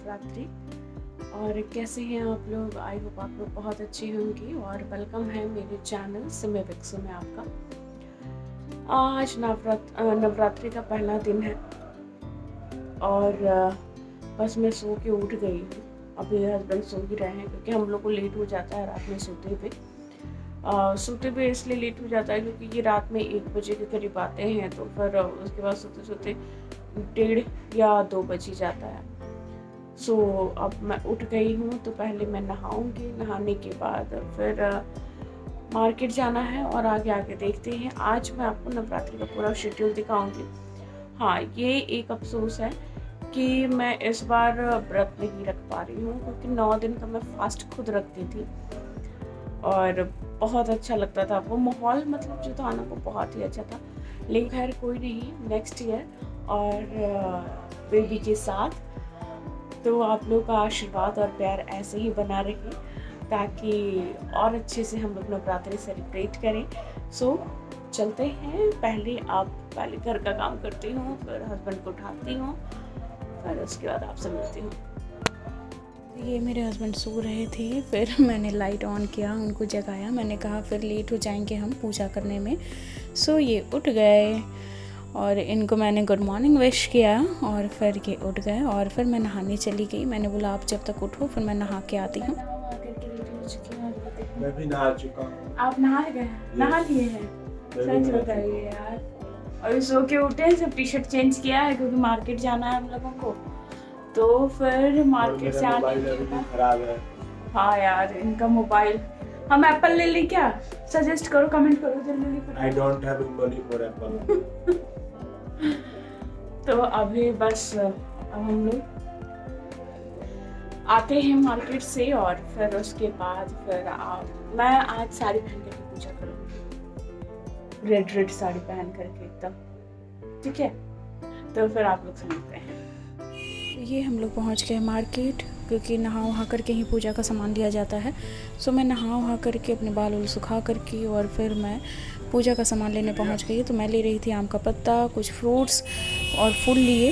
नवरात्रि। और कैसे हैं आप लोग? आई होप आप लोग बहुत अच्छे होंगे और वेलकम है मेरे चैनल सिमे बिक्सो में आपका। आज नवरात्रि का पहला दिन है और बस मैं सो के उठ गई हूँ। अभी हस्बैंड सो ही रहे हैं क्योंकि हम लोग को लेट हो जाता है रात में सोते पे इसलिए लेट हो जाता है क्योंकि ये रात में 1 बजे के करीब आते हैं, तो फिर उसके बाद सोते सोते 1:30 या 2 बज ही जाता है। सो अब मैं उठ गई हूँ तो पहले मैं नहाऊंगी, नहाने के बाद फिर मार्केट जाना है और आगे आगे देखते हैं। आज मैं आपको नवरात्रि का पूरा शेड्यूल दिखाऊंगी। हाँ, ये एक अफसोस है कि मैं इस बार व्रत नहीं रख पा रही हूँ क्योंकि 9 दिन का मैं फास्ट खुद रखती थी और बहुत अच्छा लगता था वो माहौल, मतलब जो था ना वो बहुत ही अच्छा था। लेकिन खैर कोई नहीं, नेक्स्ट ईयर और बेबी के साथ। तो आप लोग का आशीर्वाद और प्यार ऐसे ही बना रहे ताकि और अच्छे से हम लोग नवरात्रि सेलिब्रेट करें। सो चलते हैं। पहले घर का काम करती हूँ, फिर हस्बैंड को उठाती हूँ, फिर उसके बाद आपसे मिलती हूँ। ये मेरे हस्बैंड सो रहे थे, फिर मैंने लाइट ऑन किया, उनको जगाया। मैंने कहा फिर लेट हो जाएंगे हम पूजा करने में। सो ये उठ गए और इनको मैंने गुड मॉर्निंग विश किया और फिर ये उठ गए और फिर मैं नहाने चली गई। मैंने बोला आप जब तक उठो फिर मैं नहा के आती हूँ। मैं भी नहा चुका हूँ। आप नहा गए? नहा लिए हैं? सच बताइए यार। अभी सो के उठे हैं, सब टी शर्ट चेंज किया है क्योंकि मार्केट जाना है हम लोगों को। तो फिर मार्केट से आने के बाद खराब है। हाँ यार, इनका मोबाइल। हम एप्पल ले लें क्या? सजेस्ट करो, कमेंट करो जल्दी। I don't have money for Apple. तो अभी बस अब हम लोग आते हैं मार्केट से और फिर उसके बाद फिर मैं आज साड़ी पहन करके पूजा करूँगी, रेड साड़ी पहन करके एकदम, ठीक है? तो फिर आप लोग समझते हैं। ये हम लोग पहुँच गए मार्केट क्योंकि नहा वहा करके ही पूजा का सामान लिया जाता है। सो मैं नहा वहा करके अपने बाल सुखा करके और फिर मैं पूजा का सामान लेने पहुंच गई। तो मैं ले रही थी आम का पत्ता, कुछ फ्रूट्स और फूल लिए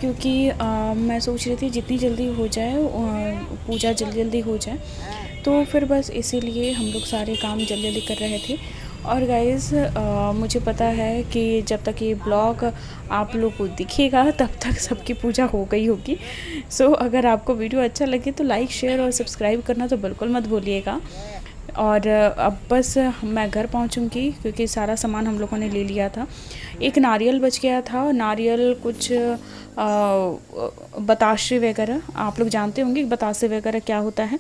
क्योंकि मैं सोच रही थी जितनी जल्दी हो जाए पूजा जल्दी हो जाए, तो फिर बस इसीलिए हम लोग सारे काम जल्दी कर रहे थे। और गाइज़ मुझे पता है कि जब तक ये ब्लॉग आप लोग को दिखेगा तब तक सबकी पूजा हो गई होगी। सो अगर आपको वीडियो अच्छा लगे तो लाइक, शेयर और सब्सक्राइब करना तो बिल्कुल मत भूलिएगा। और अब बस मैं घर पहुंचूंगी क्योंकि सारा सामान हम लोगों ने ले लिया था। एक नारियल बच गया था, नारियल कुछ बताशे वगैरह, आप लोग जानते होंगे बतासे वगैरह क्या होता है।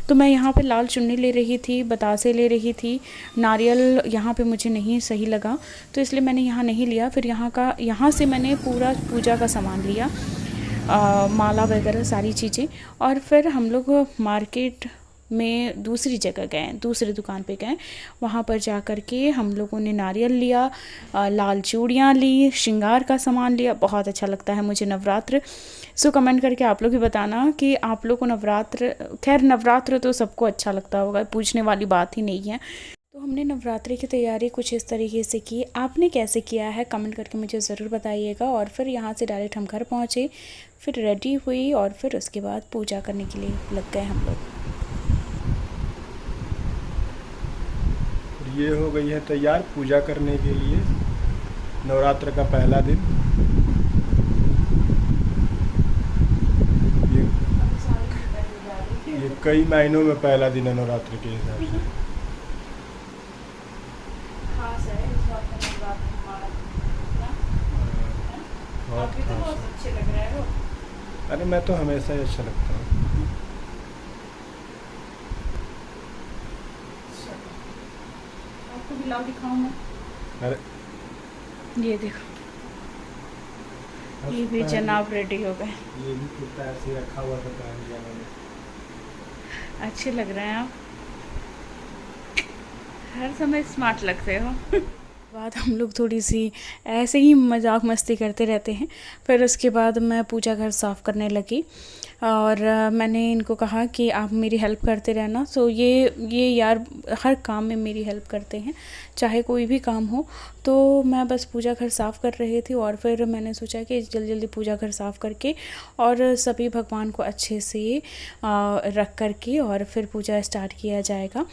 तो मैं यहाँ पे लाल चुन्नी ले रही थी, बतासे ले रही थी, नारियल यहाँ पे मुझे नहीं सही लगा तो इसलिए मैंने यहाँ नहीं लिया। फिर यहाँ से मैंने पूरा पूजा का सामान लिया, माला वगैरह सारी चीज़ें। और फिर हम लोग मार्केट में दूसरी जगह गए, दूसरी दुकान पे गए। वहाँ पर जा कर के हम लोगों ने नारियल लिया, लाल चूड़ियाँ ली, श्रृंगार का सामान लिया। बहुत अच्छा लगता है मुझे नवरात्र। सो कमेंट करके आप लोग भी बताना कि आप लोग को नवरात्र, खैर नवरात्र तो सबको अच्छा लगता होगा, पूछने वाली बात ही नहीं है। तो हमने नवरात्रि की तैयारी कुछ इस तरीके से की। आपने कैसे किया है कमेंट करके मुझे ज़रूर बताइएगा। और फिर यहाँ से डायरेक्ट हम घर पहुँचे, फिर रेडी हुई और फिर उसके बाद पूजा करने के लिए लग गए हम लोग। ये हो गई है तैयार पूजा करने के लिए, नवरात्र का पहला दिन। ये कई महीनों में पहला दिन है नवरात्र के हिसाब से। बहुत अच्छे लग रहे हो। अरे मैं तो हमेशा ही अच्छा लगता हूँ। आपको ब्लॉग दिखाऊं मैं? अरे ये देखो, ये भी जनाब रेडी हो गए। ये भी कुर्ता ऐसे रखा हुआ था पहन लिया मैंने। अच्छे लग रहे हैं आप, हर समय स्मार्ट लगते हो। बाद हम लोग थोड़ी सी ऐसे ही मजाक मस्ती करते रहते हैं। फिर उसके बाद मैं पूजा घर साफ़ करने लगी और मैंने इनको कहा कि आप मेरी हेल्प करते रहना। सो ये यार हर काम में मेरी हेल्प करते हैं, चाहे कोई भी काम हो। तो मैं बस पूजा घर साफ़ कर रही थी और फिर मैंने सोचा कि जल्दी जल्दी पूजा घर साफ़ करके और सभी भगवान को अच्छे से रख करके और फिर पूजा स्टार्ट किया जाएगा।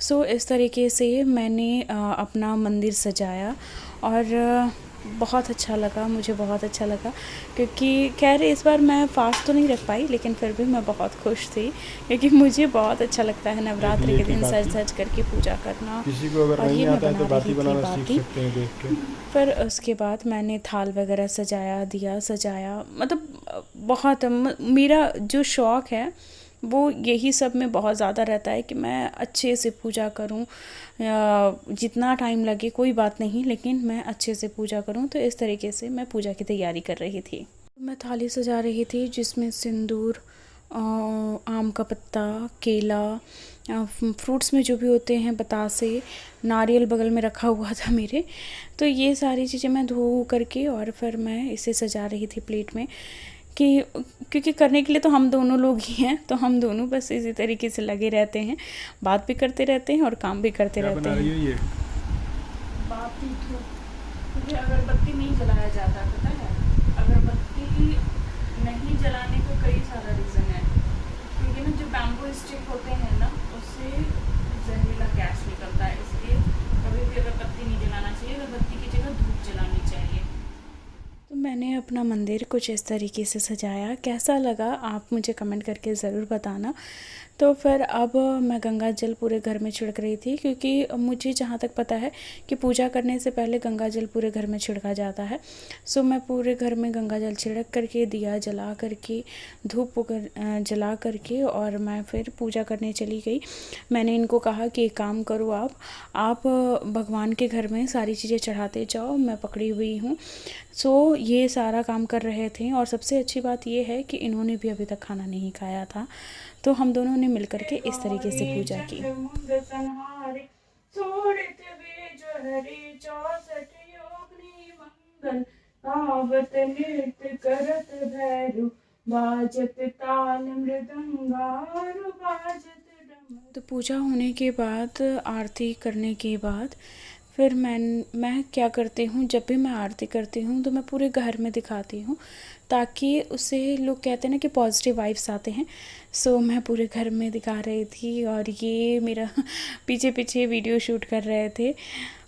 सो इस तरीके से मैंने अपना मंदिर सजाया और बहुत अच्छा लगा, मुझे बहुत अच्छा लगा, क्योंकि खैर इस बार मैं फास्ट तो नहीं रख पाई, लेकिन फिर भी मैं बहुत खुश थी क्योंकि मुझे बहुत अच्छा लगता है नवरात्रि के दिन सज सज करके पूजा करना। किसी को अगर और नहीं ये मैं आता है तो बना बाती रही थी बनाना सीख बाती। सकते हैं देख के। फिर उसके बाद मैंने थाल वगैरह सजाया, दिया सजाया, मतलब बहुत मेरा जो शौक़ है वो यही सब में बहुत ज़्यादा रहता है कि मैं अच्छे से पूजा करूं, जितना टाइम लगे कोई बात नहीं, लेकिन मैं अच्छे से पूजा करूं। तो इस तरीके से मैं पूजा की तैयारी कर रही थी। मैं थाली सजा रही थी जिसमें सिंदूर, आम का पत्ता, केला, फ्रूट्स में जो भी होते हैं, बतासे, नारियल बगल में रखा हुआ था मेरे। तो ये सारी चीज़ें मैं धो करके और फिर मैं इसे सजा रही थी प्लेट में कि क्योंकि करने के लिए तो हम दोनों लोग ही हैं, तो हम दोनों बस इसी तरीके से लगे रहते हैं, बात भी करते रहते हैं और काम भी करते रहते बना रही हैं। हो ये? बाती धूप, क्योंकि अगरबत्ती नहीं जलाया जाता, पता है? अगरबत्ती नहीं जलाने का कई सारा रीज़न है, क्योंकि ना जो बैम्बू स्टिक होते हैं ना, उससे जहरीला गैस निकलता है, इसलिए कभी भी अगरबत्ती नहीं जलाना चाहिए। अगरबत्ती की जगह धूप जलानी चाहिए। तो मैंने अपना मंदिर कुछ इस तरीके से सजाया, कैसा लगा आप मुझे कमेंट करके ज़रूर बताना। तो फिर अब मैं गंगा जल पूरे घर में छिड़क रही थी, क्योंकि मुझे जहाँ तक पता है कि पूजा करने से पहले गंगा जल पूरे घर में छिड़का जाता है। सो मैं पूरे घर में गंगा जल छिड़क करके, दिया जला करके, धूप जला करके और मैं फिर पूजा करने चली गई। मैंने इनको कहा कि एक काम करो, आप भगवान के घर में सारी चीज़ें चढ़ाते जाओ, मैं पकड़ी हुई हूँ। सो ये सारा काम कर रहे थे और सबसे अच्छी बात ये है कि इन्होंने भी अभी तक खाना नहीं खाया था। तो हम दोनों ने मिलकर के इस तरीके से पूजा की। तो पूजा होने के बाद, आरती करने के बाद फिर मैं क्या करती हूँ, जब भी मैं आरती करती हूँ तो मैं पूरे घर में दिखाती हूँ, ताकि उससे लोग कहते हैं ना कि पॉजिटिव वाइब्स आते हैं। सो मैं पूरे घर में दिखा रही थी और ये मेरा पीछे पीछे वीडियो शूट कर रहे थे।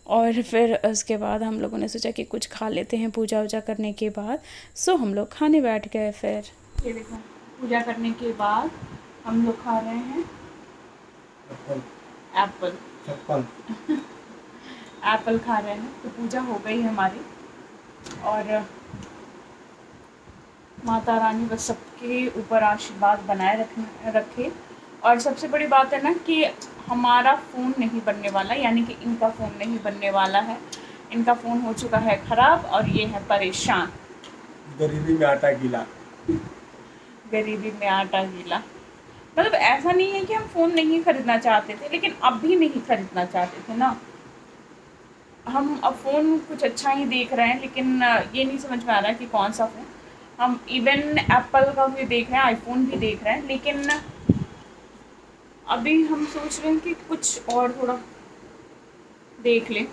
और फिर उसके बाद हम लोगों ने सोचा कि कुछ खा लेते हैं पूजा वूजा करने के बाद। सो हम लोग खाने बैठ गए। फिर ये देखो, पूजा करने के बाद हम लोग खा रहे हैं एप्पल। एप्पल खा रहे हैं। तो पूजा हो गई हमारी और माता रानी बस सबके ऊपर आशीर्वाद बनाए रखे। और सबसे बड़ी बात है ना कि हमारा फ़ोन नहीं बनने वाला, यानी कि इनका फ़ोन नहीं बनने वाला है। इनका फ़ोन हो चुका है ख़राब और ये है परेशान। गरीबी में आटा गीला। गरीबी में आटा गीला, मतलब ऐसा नहीं है कि हम फ़ोन नहीं ख़रीदना चाहते थे, लेकिन अब भी नहीं ख़रीदना चाहते थे ना। हम अब फ़ोन कुछ अच्छा ही देख रहे हैं, लेकिन ये नहीं समझ में आ रहा है कि कौन सा फ़ोन। हम इवन एप्पल का भी देख रहे हैं, आईफोन भी देख रहे हैं, लेकिन अभी हम सोच रहे हैं कि कुछ और थोड़ा देख लें।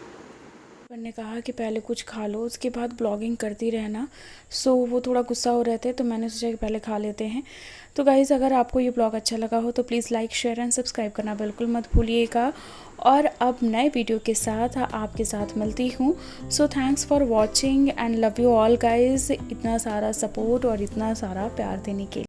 ने कहा कि पहले कुछ खा लो, उसके बाद ब्लॉगिंग करती रहना। सो वो थोड़ा गुस्सा हो रहे थे, तो मैंने सोचा कि पहले खा लेते हैं। तो गाइज़, अगर आपको ये ब्लॉग अच्छा लगा हो तो please like, share and subscribe करना बिल्कुल मत भूलिएगा। और अब नए वीडियो के साथ आपके साथ मिलती हूँ। So thanks for watching and love you all guys, इतना सारा सपोर्ट और इतना सारा प्यार देने के लिए।